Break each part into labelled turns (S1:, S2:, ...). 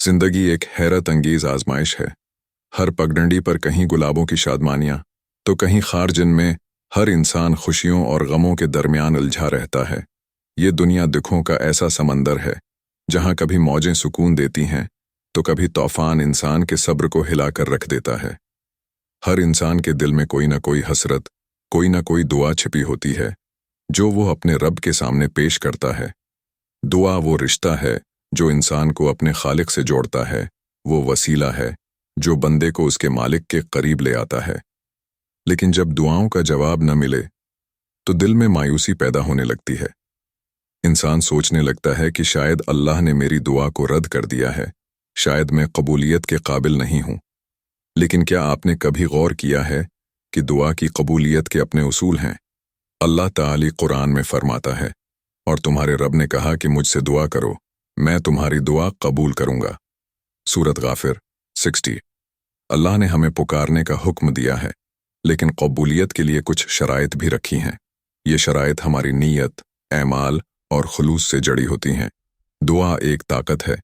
S1: जिंदगी एक हैरत अंगेज आजमाइश है। हर पगडंडी पर कहीं गुलाबों की शादमानियां, तो कहीं खार जिनमें हर इंसान खुशियों और गमों के दरमियान उलझा रहता है। ये दुनिया दुखों का ऐसा समंदर है जहां कभी मौजें सुकून देती हैं तो कभी तूफान इंसान के सब्र को हिलाकर रख देता है। हर इंसान के दिल में कोई ना कोई हसरत, कोई ना कोई दुआ छिपी होती है जो वो अपने रब के सामने पेश करता है। दुआ वो रिश्ता है जो इंसान को अपने खालिक से जोड़ता है, वो वसीला है जो बंदे को उसके मालिक के करीब ले आता है। लेकिन जब दुआओं का जवाब न मिले तो दिल में मायूसी पैदा होने लगती है। इंसान सोचने लगता है कि शायद अल्लाह ने मेरी दुआ को रद्द कर दिया है, शायद मैं कबूलियत के काबिल नहीं हूं। लेकिन क्या आपने कभी गौर किया है कि दुआ की कबूलियत के अपने उसूल हैं? अल्लाह ताली कुरान में फरमाता है, और तुम्हारे रब ने कहा कि मुझसे दुआ करो, मैं तुम्हारी दुआ कबूल करूंगा। सूरत गाफिर 60। अल्लाह ने हमें पुकारने का हुक्म दिया है, लेकिन कबूलियत के लिए कुछ शराइत भी रखी हैं। ये शराइत हमारी नीयत, ऐमाल और खुलूस से जड़ी होती हैं। दुआ एक ताकत है,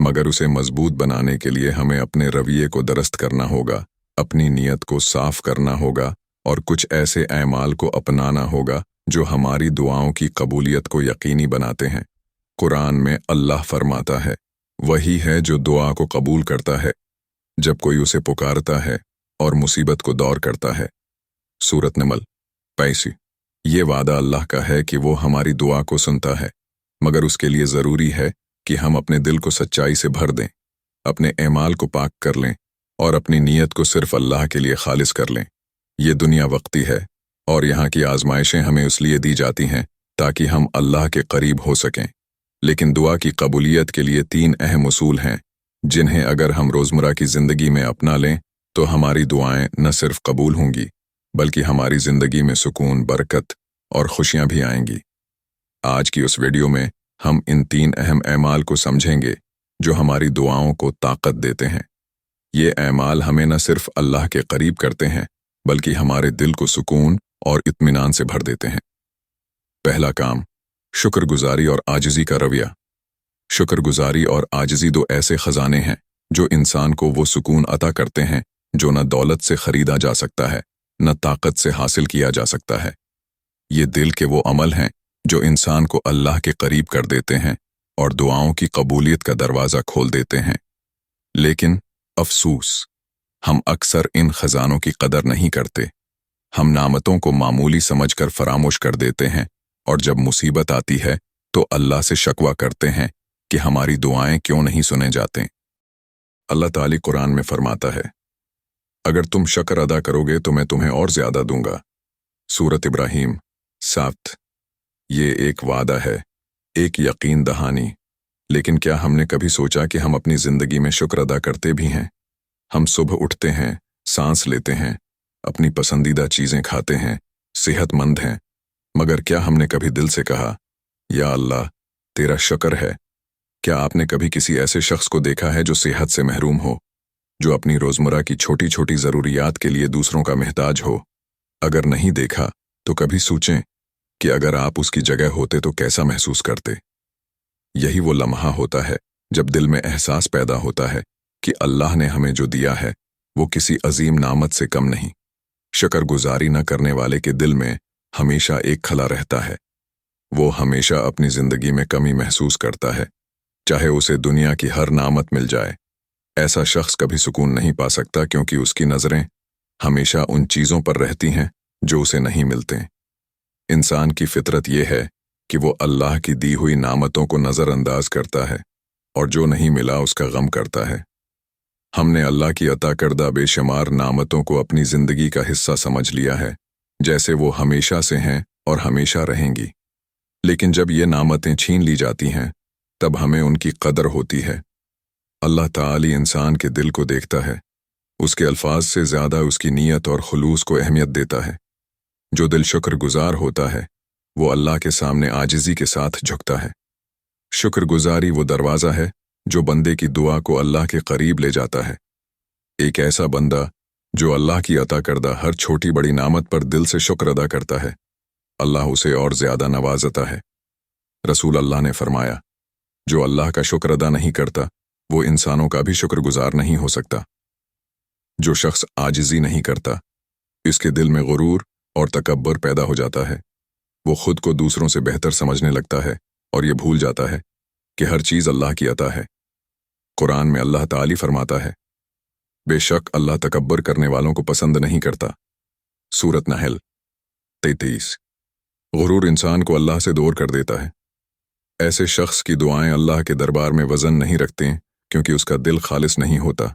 S1: मगर उसे मजबूत बनाने के लिए हमें अपने रवैये को दुरुस्त करना होगा, अपनी नीयत को साफ करना होगा और कुछ ऐसे ऐमाल को अपनाना होगा जो हमारी दुआओं की कबूलियत को यकीनी बनाते हैं। कुरान में अल्लाह फरमाता है, वही है जो दुआ को कबूल करता है जब कोई उसे पुकारता है और मुसीबत को दौर करता है। सूरत नमल 85। ये वादा अल्लाह का है कि वो हमारी दुआ को सुनता है, मगर उसके लिए ज़रूरी है कि हम अपने दिल को सच्चाई से भर दें, अपने ऐमाल को पाक कर लें और अपनी नीयत को सिर्फ अल्लाह के लिए खालिस कर लें। ये दुनिया वक्ती है और यहाँ की आजमाइशें हमें इसलिए दी जाती हैं ताकि हम अल्लाह के करीब हो सकें। लेकिन दुआ की कबूलियत के लिए 3 अहम उसूल हैं जिन्हें अगर हम रोज़मर्रा की ज़िंदगी में अपना लें तो हमारी दुआएं न सिर्फ कबूल होंगी बल्कि हमारी ज़िंदगी में सुकून, बरकत और खुशियां भी आएंगी। आज की उस वीडियो में हम इन 3 अहम ऐमाल को समझेंगे जो हमारी दुआओं को ताकत देते हैं। ये ऐमाल हमें न सिर्फ अल्लाह के करीब करते हैं बल्कि हमारे दिल को सुकून और इत्मीनान से भर देते हैं। पहला काम, शुक्रगुजारी और आजिज़ी का रवैया। शुक्रगुजारी और आजिज़ी 2 ऐसे खजाने हैं जो इंसान को वो सुकून अता करते हैं जो न दौलत से खरीदा जा सकता है, न ताकत से हासिल किया जा सकता है। ये दिल के वो अमल हैं जो इंसान को अल्लाह के करीब कर देते हैं और दुआओं की कबूलियत का दरवाज़ा खोल देते हैं। लेकिन अफसूस, हम अक्सर इन खजानों की कदर नहीं करते। हम नामतों को मामूली समझकर फरामोश कर देते हैं और जब मुसीबत आती है तो अल्लाह से शकवा करते हैं कि हमारी दुआएं क्यों नहीं सुने जाते। अल्लाह ताली कुरान में फरमाता है, अगर तुम शक्र अदा करोगे तो मैं तुम्हें और ज्यादा दूंगा। सूरत इब्राहीम 7। ये एक वादा है, एक यकीन दहानी। लेकिन क्या हमने कभी सोचा कि हम अपनी जिंदगी में शुक्र अदा करते भी हैं? हम सुबह उठते हैं, सांस लेते हैं, अपनी पसंदीदा चीजें खाते हैं, सेहतमंद हैं, मगर क्या हमने कभी दिल से कहा, या अल्लाह तेरा शुक्र है? क्या आपने कभी किसी ऐसे शख्स को देखा है जो सेहत से महरूम हो, जो अपनी रोजमर्रा की छोटी छोटी जरूरियात के लिए दूसरों का मोहताज हो? अगर नहीं देखा तो कभी सोचें कि अगर आप उसकी जगह होते तो कैसा महसूस करते। यही वो लम्हा होता है जब दिल में एहसास पैदा होता है कि अल्लाह ने हमें जो दिया है वो किसी अजीम नामत से कम नहीं। शुक्रगुजारी न करने वाले के दिल में हमेशा एक खला रहता है। वो हमेशा अपनी जिंदगी में कमी महसूस करता है, चाहे उसे दुनिया की हर नामत मिल जाए। ऐसा शख्स कभी सुकून नहीं पा सकता क्योंकि उसकी नजरें हमेशा उन चीजों पर रहती हैं जो उसे नहीं मिलते। इंसान की फितरत यह है कि वो अल्लाह की दी हुई नामतों को नजरअंदाज करता है और जो नहीं मिला उसका गम करता है। हमने अल्लाह की अता करदा बेशुमार नामतों को अपनी जिंदगी का हिस्सा समझ लिया है, जैसे वो हमेशा से हैं और हमेशा रहेंगी। लेकिन जब ये नामतें छीन ली जाती हैं तब हमें उनकी कदर होती है। अल्लाह ताली इंसान के दिल को देखता है, उसके अल्फाज से ज्यादा उसकी नीयत और खुलूस को अहमियत देता है। जो दिल शुक्रगुजार होता है वो अल्लाह के सामने आजिज़ी के साथ झुकता है। शुक्रगुजारी वो दरवाज़ा है जो बंदे की दुआ को अल्लाह के करीब ले जाता है। एक ऐसा बंदा जो अल्लाह की अता करदा हर छोटी बड़ी नामत पर दिल से शुक्र अदा करता है, अल्लाह उसे और ज्यादा नवाजता है। रसूल अल्लाह ने फरमाया, जो अल्लाह का शुक्र अदा नहीं करता वो इंसानों का भी शुक्रगुजार नहीं हो सकता। जो शख्स आजिज़ी नहीं करता, इसके दिल में गुरूर और तकब्बर पैदा हो जाता है। वो खुद को दूसरों से बेहतर समझने लगता है और ये भूल जाता है कि हर चीज़ अल्लाह की अता है। कुरान में अल्लाह ताली फरमाता है, बेशक अल्लाह तकब्बर करने वालों को पसंद नहीं करता। सूरत नहल 33। गुरूर इंसान को अल्लाह से दूर कर देता है। ऐसे शख्स की दुआएं अल्लाह के दरबार में वजन नहीं रखते क्योंकि उसका दिल खालिस नहीं होता।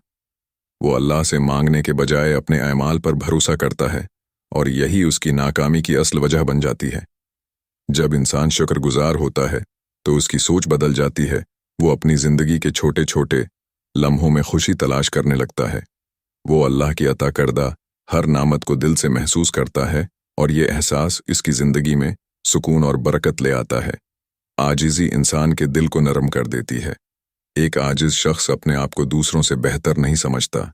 S1: वो अल्लाह से मांगने के बजाय अपने अमाल पर भरोसा करता है और यही उसकी नाकामी की असल वजह बन जाती है। जब इंसान शुक्रगुजार होता है तो उसकी सोच बदल जाती है। वो अपनी ज़िंदगी के छोटे छोटे लम्हों में खुशी तलाश करने लगता है। वो अल्लाह की अता करदा हर नामत को दिल से महसूस करता है और ये एहसास इसकी ज़िंदगी में सुकून और बरकत ले आता है। आजिज़ी इंसान के दिल को नरम कर देती है। एक आजिज़ शख्स अपने आप को दूसरों से बेहतर नहीं समझता,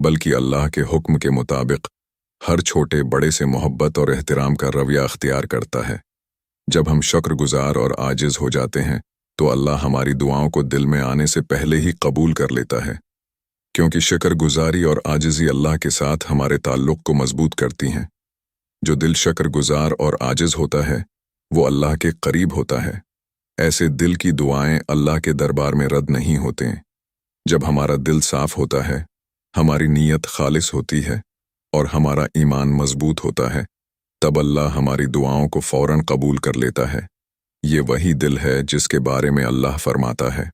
S1: बल्कि अल्लाह के हुक्म के मुताबिक हर छोटे बड़े से मोहब्बत और एहतराम का रवैया अख्तियार करता है। जब हम शुक्रगुजार और आजिज़ हो जाते हैं तो अल्लाह हमारी दुआओं को दिल में आने से पहले ही कबूल कर लेता है, क्योंकि शुक्रगुजारी और आजिज़ी अल्लाह के साथ हमारे ताल्लुक़ को मजबूत करती हैं। जो दिल शुक्रगुजार और आजिज़ होता है वो अल्लाह के करीब होता है। ऐसे दिल की दुआएं अल्लाह के दरबार में रद्द नहीं होते। जब हमारा दिल साफ होता है, हमारी नीयत खालिस होती है और हमारा ईमान मजबूत होता है, तब अल्लाह हमारी दुआओं को फ़ौरन कबूल कर लेता है। ये वही दिल है जिसके बारे में अल्लाह फरमाता है,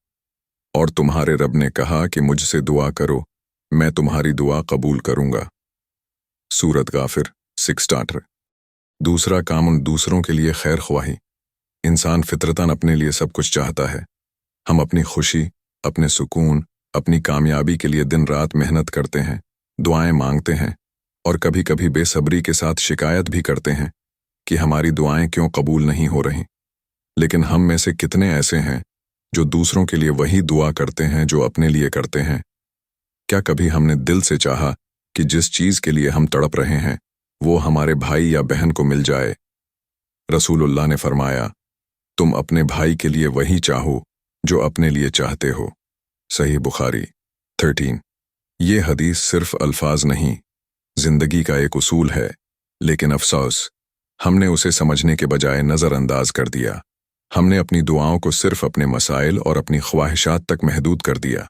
S1: और तुम्हारे रब ने कहा कि मुझसे दुआ करो, मैं तुम्हारी दुआ कबूल करूँगा। सूरत गाफिर 6। दूसरा कामन दूसरों के लिए खैर ख्वाही। इंसान फितरतन अपने लिए सब कुछ चाहता है। हम अपनी खुशी, अपने सुकून, अपनी कामयाबी के लिए दिन रात मेहनत करते हैं, दुआएं मांगते हैं और कभी कभी बेसब्री के साथ शिकायत भी करते हैं कि हमारी दुआएं क्यों कबूल नहीं हो रही। लेकिन हम में से कितने ऐसे हैं जो दूसरों के लिए वही दुआ करते हैं जो अपने लिए करते हैं? क्या कभी हमने दिल से चाहा कि जिस चीज़ के लिए हम तड़प रहे हैं वो हमारे भाई या बहन को मिल जाए? रसूलुल्लाह ने फरमाया, तुम अपने भाई के लिए वही चाहो जो अपने लिए चाहते हो। सही बुखारी 13। ये हदीस सिर्फ अल्फाज नहीं, जिंदगी का एक उसूल है, लेकिन अफसोस हमने उसे समझने के बजाय नज़रअंदाज कर दिया। हमने अपनी दुआओं को सिर्फ अपने मसाइल और अपनी ख्वाहिशात तक महदूद कर दिया।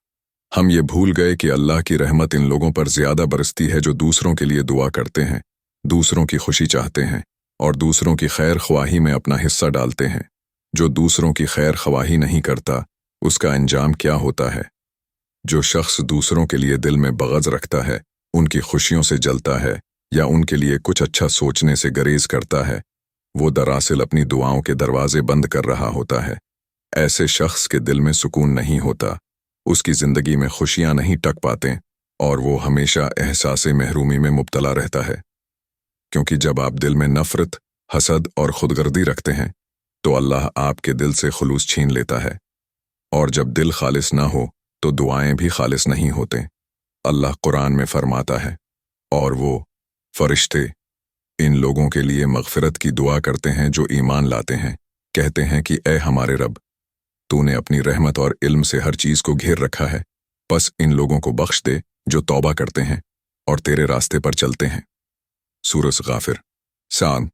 S1: हम ये भूल गए कि अल्लाह की रहमत इन लोगों पर ज़्यादा बरसती है जो दूसरों के लिए दुआ करते हैं, दूसरों की खुशी चाहते हैं और दूसरों की खैर ख्वाही में अपना हिस्सा डालते हैं। जो दूसरों की खैर ख्वाही नहीं करता, उसका अंजाम क्या होता है? जो शख्स दूसरों के लिए दिल में बग़ज़ रखता है, उनकी खुशियों से जलता है या उनके लिए कुछ अच्छा सोचने से गरेज करता है, वो दरअसल अपनी दुआओं के दरवाजे बंद कर रहा होता है। ऐसे शख्स के दिल में सुकून नहीं होता, उसकी ज़िंदगी में खुशियाँ नहीं टक पाते और वो हमेशा एहसासे महरूमी में मुब्तला रहता है। क्योंकि जब आप दिल में नफ़रत, हसद और खुदगर्दी रखते हैं तो अल्लाह आपके दिल से खुलूस छीन लेता है, और जब दिल खालिस ना हो तो दुआएं भी खालिस नहीं होते। अल्लाह कुरान में फरमाता है, और वो फरिश्ते इन लोगों के लिए मग़फ़िरत की दुआ करते हैं जो ईमान लाते हैं, कहते हैं कि ए हमारे रब, तूने अपनी रहमत और इल्म से हर चीज़ को घेर रखा है, बस इन लोगों को बख्श दे जो तौबा करते हैं और तेरे रास्ते पर चलते हैं। सूरत गाफिर 7।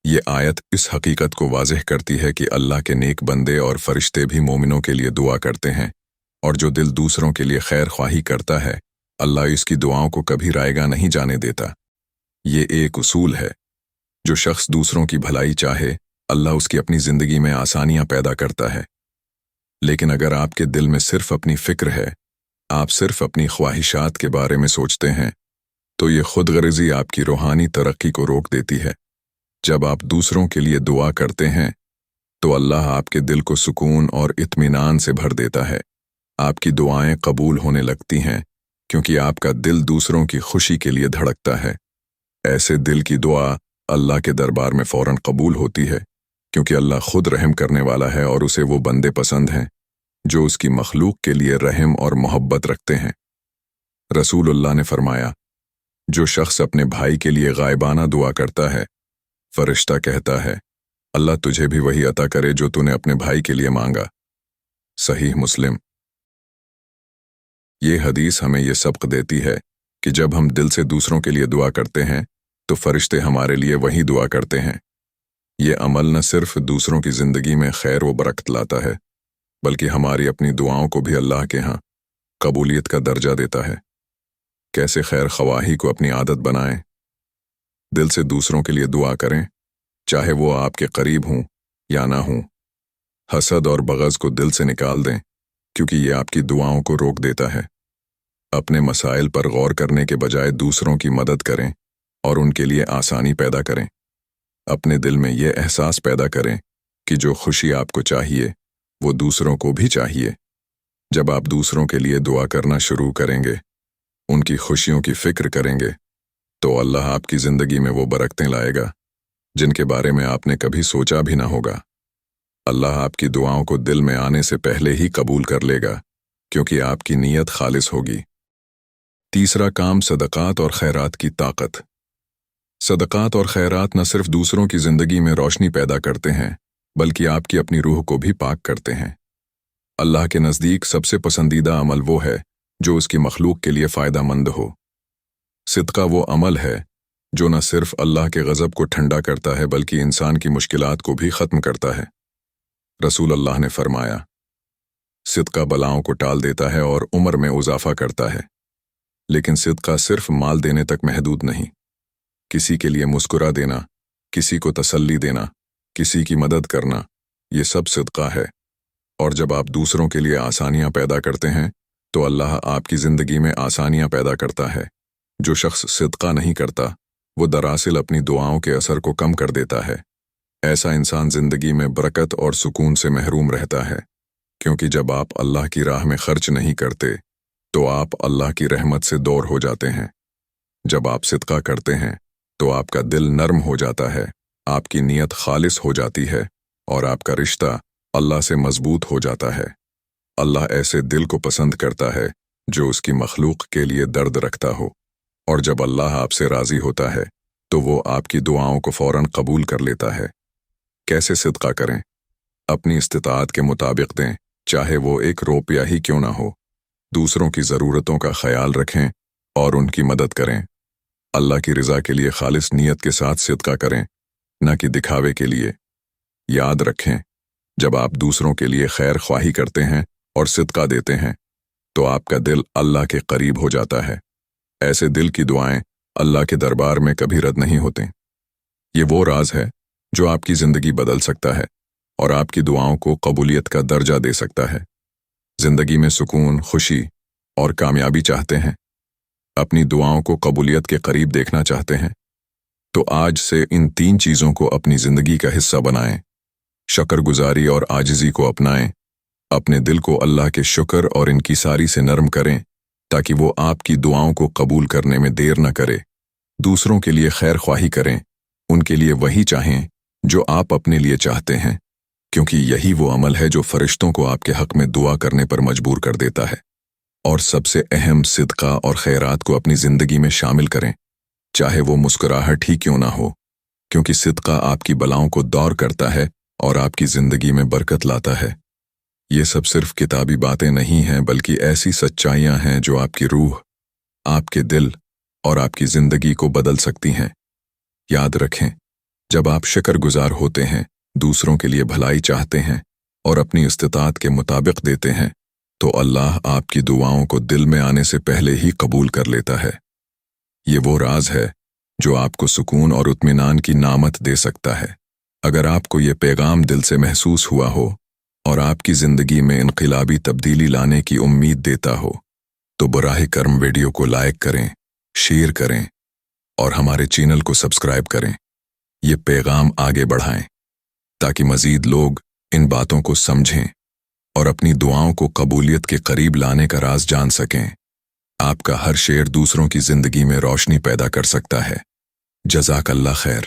S1: ये आयत इस हकीकत को वाज़ेह करती है कि अल्लाह के नेक बंदे और फरिश्ते भी मोमिनों के लिए दुआ करते हैं, और जो दिल दूसरों के लिए खैर ख्वाही करता है, अल्लाह इसकी दुआओं को कभी रायगा नहीं जाने देता। ये एक उसूल है, जो शख्स दूसरों की भलाई चाहे, अल्लाह उसकी अपनी ज़िंदगी में आसानियाँ पैदा करता है। लेकिन अगर आपके दिल में सिर्फ अपनी फ़िक्र है, आप सिर्फ अपनी ख्वाहिशात के बारे में सोचते हैं, तो ये खुदगर्ज़ी आपकी रूहानी तरक्की को रोक देती है। जब आप दूसरों के लिए दुआ करते हैं तो अल्लाह आपके दिल को सुकून और इत्मीनान से भर देता है। आपकी दुआएं कबूल होने लगती हैं क्योंकि आपका दिल दूसरों की खुशी के लिए धड़कता है। ऐसे दिल की दुआ अल्लाह के दरबार में फ़ौरन कबूल होती है, क्योंकि अल्लाह खुद रहम करने वाला है और उसे वो बंदे पसंद हैं जो उसकी मखलूक के लिए रहम और मोहब्बत रखते हैं। रसूलुल्लाह ने फरमाया, जो शख्स अपने भाई के लिए गायबाना दुआ करता है, फरिश्ता कहता है, अल्लाह तुझे भी वही अता करे जो तूने अपने भाई के लिए मांगा। सहीह मुस्लिम। یہ حدیث ہمیں یہ سبق دیتی ہے کہ جب ہم دل سے دوسروں کے لیے دعا کرتے ہیں تو فرشتے ہمارے لیے وہی دعا کرتے ہیں۔ یہ عمل نہ صرف دوسروں کی زندگی میں خیر و برکت لاتا ہے بلکہ ہماری اپنی دعاؤں کو بھی اللہ کے ہاں قبولیت کا درجہ دیتا ہے۔ کیسے خیر خواہی کو اپنی عادت بنائیں؟ دل سے دوسروں کے لیے دعا کریں، چاہے وہ آپ کے قریب ہوں یا نہ ہوں۔ حسد اور بغض کو دل سے نکال دیں کیونکہ یہ آپ کی دعاؤں کو روک دیتا ہے۔ اپنے مسائل پر غور کرنے کے بجائے دوسروں کی مدد کریں اور ان کے لیے آسانی پیدا کریں۔ اپنے دل میں یہ احساس پیدا کریں کہ جو خوشی آپ کو چاہیے وہ دوسروں کو بھی چاہیے۔ جب آپ دوسروں کے لیے دعا کرنا شروع کریں گے، ان کی خوشیوں کی فکر کریں گے، تو اللہ آپ کی زندگی میں وہ برکتیں لائے گا جن کے بارے میں آپ نے کبھی سوچا بھی نہ ہوگا۔ اللہ آپ کی دعاؤں کو دل میں آنے سے پہلے ہی قبول کر لے گا کیونکہ آپ کی نیت خالص ہوگی۔ تیسرا کام، صدقات اور خیرات کی طاقت۔ صدقات اور خیرات نہ صرف دوسروں کی زندگی میں روشنی پیدا کرتے ہیں بلکہ آپ کی اپنی روح کو بھی پاک کرتے ہیں۔ اللہ کے نزدیک سب سے پسندیدہ عمل وہ ہے جو اس کی مخلوق کے لیے فائدہ مند ہو۔ صدقہ وہ عمل ہے جو نہ صرف اللہ کے غضب کو ٹھنڈا کرتا ہے بلکہ انسان کی مشکلات کو بھی ختم کرتا ہے۔ رسول اللہ نے فرمایا، صدقہ بلاؤں کو ٹال دیتا ہے اور عمر میں اضافہ کرتا ہے۔ لیکن صدقہ صرف مال دینے تک محدود نہیں۔ کسی کے لیے مسکرا دینا، کسی کو تسلی دینا، کسی کی مدد کرنا، یہ سب صدقہ ہے۔ اور جب آپ دوسروں کے لیے آسانیاں پیدا کرتے ہیں تو اللہ آپ کی زندگی میں آسانیاں پیدا کرتا ہے۔ جو شخص صدقہ نہیں کرتا وہ دراصل اپنی دعاؤں کے اثر کو کم کر دیتا ہے۔ ایسا انسان زندگی میں برکت اور سکون سے محروم رہتا ہے، کیونکہ جب آپ اللہ کی راہ میں خرچ نہیں کرتے تو آپ اللہ کی رحمت سے دور ہو جاتے ہیں۔ جب آپ صدقہ کرتے ہیں تو آپ کا دل نرم ہو جاتا ہے، آپ کی نیت خالص ہو جاتی ہے اور آپ کا رشتہ اللہ سے مضبوط ہو جاتا ہے۔ اللہ ایسے دل کو پسند کرتا ہے جو اس کی مخلوق کے لیے درد رکھتا ہو، اور جب اللہ آپ سے راضی ہوتا ہے تو وہ آپ کی دعاؤں کو فوراً قبول کر لیتا ہے۔ کیسے صدقہ کریں؟ اپنی استطاعت کے مطابق دیں، چاہے وہ 1 روپیہ ہی کیوں نہ ہو۔ دوسروں کی ضرورتوں کا خیال رکھیں اور ان کی مدد کریں۔ اللہ کی رضا کے لیے خالص نیت کے ساتھ صدقہ کریں، نہ کہ دکھاوے کے لیے۔ یاد رکھیں، جب آپ دوسروں کے لیے خیر خواہی کرتے ہیں اور صدقہ دیتے ہیں تو آپ کا دل اللہ کے قریب ہو جاتا ہے۔ ایسے دل کی دعائیں اللہ کے دربار میں کبھی رد نہیں ہوتے۔ یہ وہ راز ہے جو آپ کی زندگی بدل سکتا ہے اور آپ کی دعاؤں کو قبولیت کا درجہ دے سکتا ہے۔ زندگی میں سکون، خوشی اور کامیابی چاہتے ہیں؟ اپنی دعاؤں کو قبولیت کے قریب دیکھنا چاہتے ہیں؟ تو آج سے ان 3 چیزوں کو اپنی زندگی کا حصہ بنائیں۔ شکر گزاری اور عاجزی کو اپنائیں۔ اپنے دل کو اللہ کے شکر اور انکساری سے نرم کریں تاکہ وہ آپ کی دعاؤں کو قبول کرنے میں دیر نہ کرے۔ دوسروں کے لیے خیر خواہی کریں، ان کے لیے وہی چاہیں جو آپ اپنے لیے چاہتے ہیں، کیونکہ یہی وہ عمل ہے جو فرشتوں کو آپ کے حق میں دعا کرنے پر مجبور کر دیتا ہے۔ اور سب سے اہم، صدقہ اور خیرات کو اپنی زندگی میں شامل کریں، چاہے وہ مسکراہٹ ہی کیوں نہ ہو، کیونکہ صدقہ آپ کی بلاؤں کو دور کرتا ہے اور آپ کی زندگی میں برکت لاتا ہے۔ یہ سب صرف کتابی باتیں نہیں ہیں بلکہ ایسی سچائیاں ہیں جو آپ کی روح، آپ کے دل اور آپ کی زندگی کو بدل سکتی ہیں۔ یاد رکھیں، جب آپ شکر گزار ہوتے ہیں، دوسروں کے لیے بھلائی چاہتے ہیں اور اپنی استطاعت کے مطابق دیتے ہیں تو اللہ آپ کی دعاؤں کو دل میں آنے سے پہلے ہی قبول کر لیتا ہے۔ یہ وہ راز ہے جو آپ کو سکون اور اطمینان کی نعمت دے سکتا ہے۔ اگر آپ کو یہ پیغام دل سے محسوس ہوا ہو اور آپ کی زندگی میں انقلابی تبدیلی لانے کی امید دیتا ہو تو براہ کرم ویڈیو کو لائک کریں، شیئر کریں اور ہمارے چینل کو سبسکرائب کریں۔ یہ پیغام آگے بڑھائیں تاکہ مزید لوگ ان باتوں کو سمجھیں اور اپنی دعاؤں کو قبولیت کے قریب لانے کا راز جان سکیں۔ آپ کا ہر شیئر دوسروں کی زندگی میں روشنی پیدا کر سکتا ہے۔ جزاک اللہ خیر۔